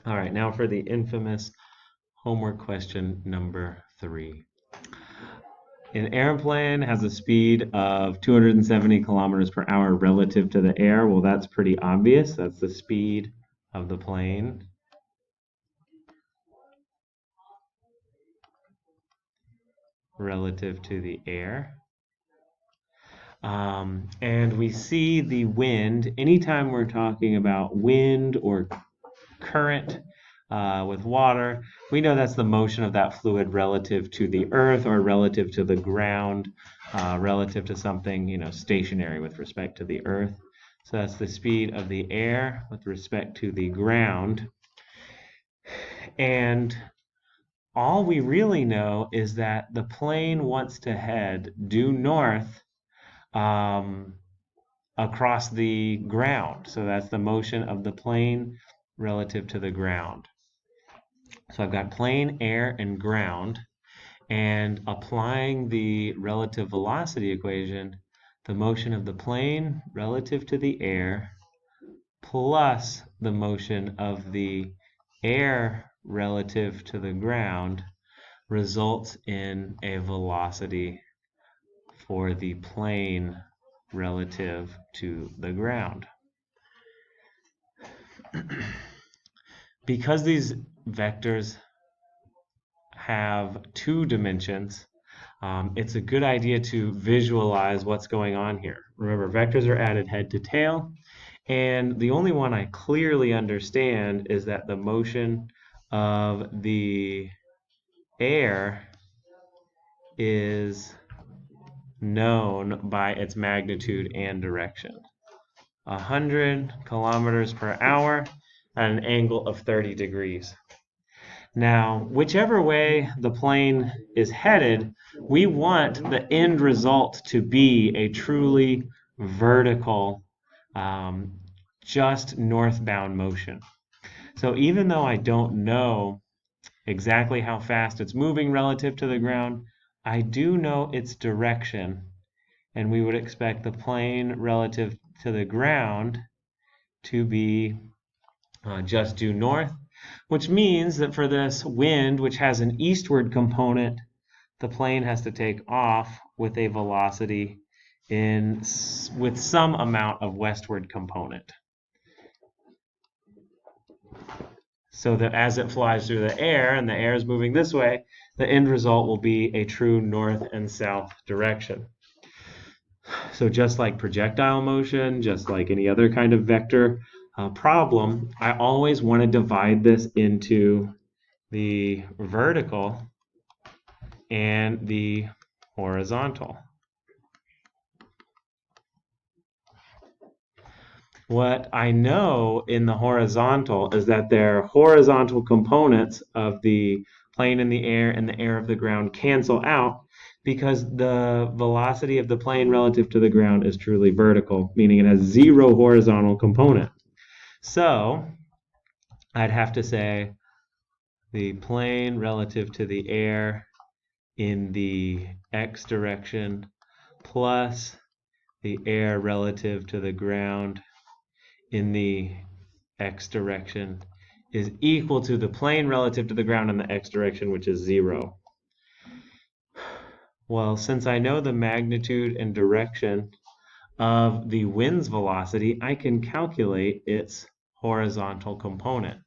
All right, now for the infamous homework question number 3. An airplane has a speed of 270 kilometers per hour relative to the air. Well, that's pretty obvious. That's the speed of the plane relative to the air. And we see the wind anytime we're talking about wind or current with water. We know that's the motion of that fluid relative to the earth or relative to the ground, relative to something, stationary with respect to the earth. So that's the speed of the air with respect to the ground. And all we really know is that the plane wants to head due north um, across the ground. So that's the motion of the plane relative to the ground. So I've got plane, air, and ground, and applying the relative velocity equation, the motion of the plane relative to the air plus the motion of the air relative to the ground results in a velocity for the plane relative to the ground. Because these vectors have 2 dimensions, it's a good idea to visualize what's going on here. Remember, vectors are added head to tail, and the only one I clearly understand is that the motion of the air is known by its magnitude and direction. 100 kilometers per hour at an angle of 30 degrees. Now, whichever way the plane is headed, we want the end result to be a truly vertical, just northbound motion. So even though I don't know exactly how fast it's moving relative to the ground, I do know its direction, and we would expect the plane relative to the ground to be just due north, which means that for this wind, which has an eastward component, the plane has to take off with a velocity with some amount of westward component. So that as it flies through the air and the air is moving this way, the end result will be a true north and south direction. So just like projectile motion, just like any other kind of vector problem, I always want to divide this into the vertical and the horizontal. What I know in the horizontal is that their horizontal components of the plane in the air and the air of the ground cancel out because the velocity of the plane relative to the ground is truly vertical, meaning it has 0 horizontal component. So I'd have to say the plane relative to the air in the x direction plus the air relative to the ground in the x direction is equal to the plane relative to the ground in the x direction, which is 0. Well, since I know the magnitude and direction of the wind's velocity, I can calculate its horizontal component.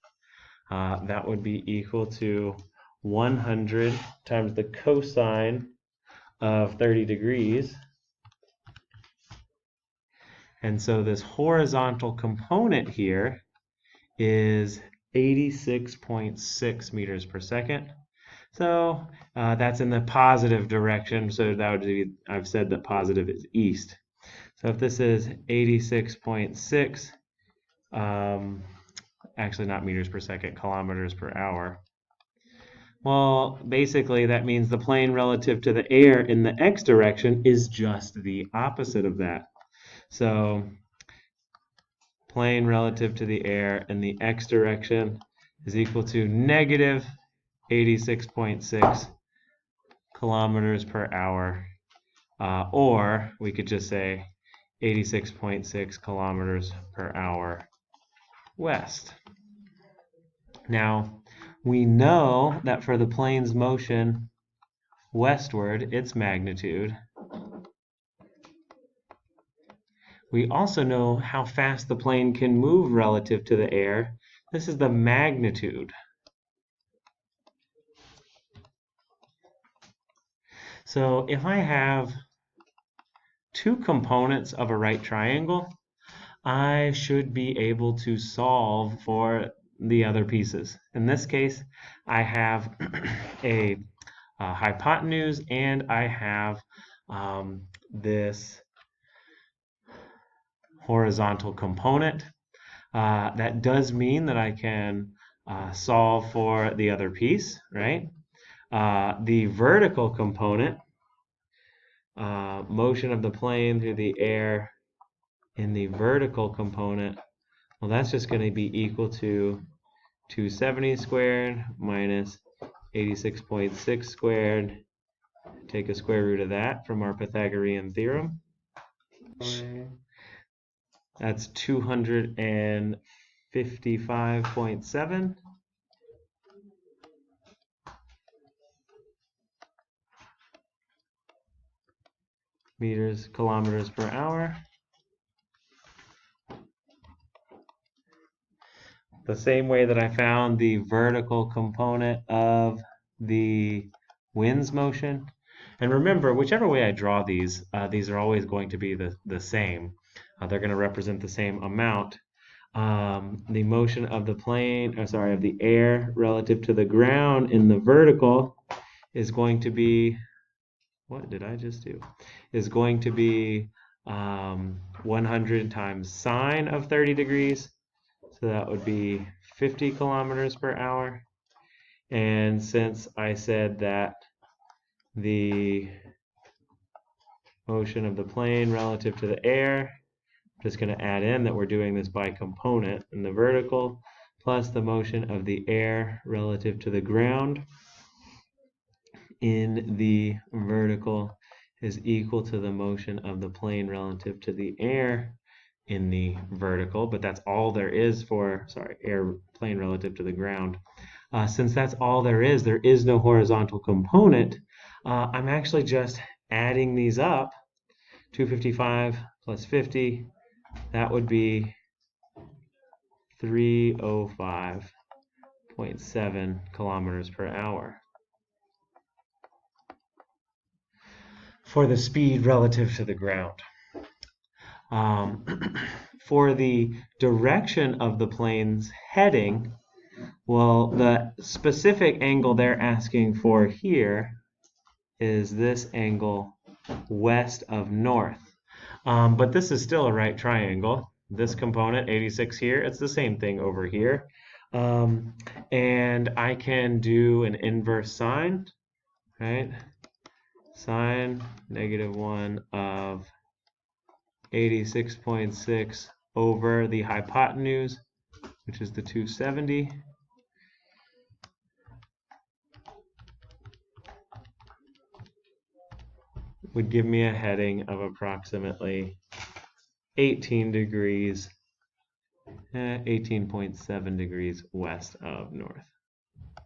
That would be equal to 100 times the cosine of 30 degrees. And so this horizontal component here is 86.6 meters per second. So that's in the positive direction. So that would be, I've said that positive is east. So if this is 86.6, actually not meters per second, kilometers per hour. Well, basically that means the plane relative to the air in the x direction is just the opposite of that. So plane relative to the air in the x direction is equal to negative 86.6 kilometers per hour, or we could just say 86.6 kilometers per hour west. Now, we know that for the plane's motion westward, its magnitude. We also know how fast the plane can move relative to the air. This is the magnitude. So if I have two components of a right triangle, I should be able to solve for the other pieces. In this case, I have a hypotenuse and I have this horizontal component. That does mean that I can solve for the other piece, right? The vertical component, motion of the plane through the air in the vertical component, well, that's just going to be equal to 270 squared minus 86.6 squared. Take a square root of that from our Pythagorean theorem. That's 255.7. Kilometers per hour. The same way that I found the vertical component of the wind's motion. And remember, whichever way I draw these are always going to be the same. They're going to represent the same amount. The motion of the plane, of the air relative to the ground in the vertical is going to be, what did I just do? Is going to be 100 times sine of 30 degrees. So that would be 50 kilometers per hour. And since I said that the motion of the plane relative to the air, I'm just going to add in that we're doing this by component in the vertical, plus the motion of the air relative to the ground in the vertical is equal to the motion of the plane relative to the air in the vertical, but that's all there is for, airplane relative to the ground. Since that's all there is no horizontal component, I'm actually just adding these up. 255 plus 50, that would be 305.7 kilometers per hour. For the speed relative to the ground. For the direction of the plane's heading, well, the specific angle they're asking for here is this angle west of north. But this is still a right triangle. This component, 86 here, it's the same thing over here. And I can do an inverse sine, right? Sine -1 of 86.6 over the hypotenuse, which is the 270. Would give me a heading of approximately 18 degrees, 18.7 degrees west of north.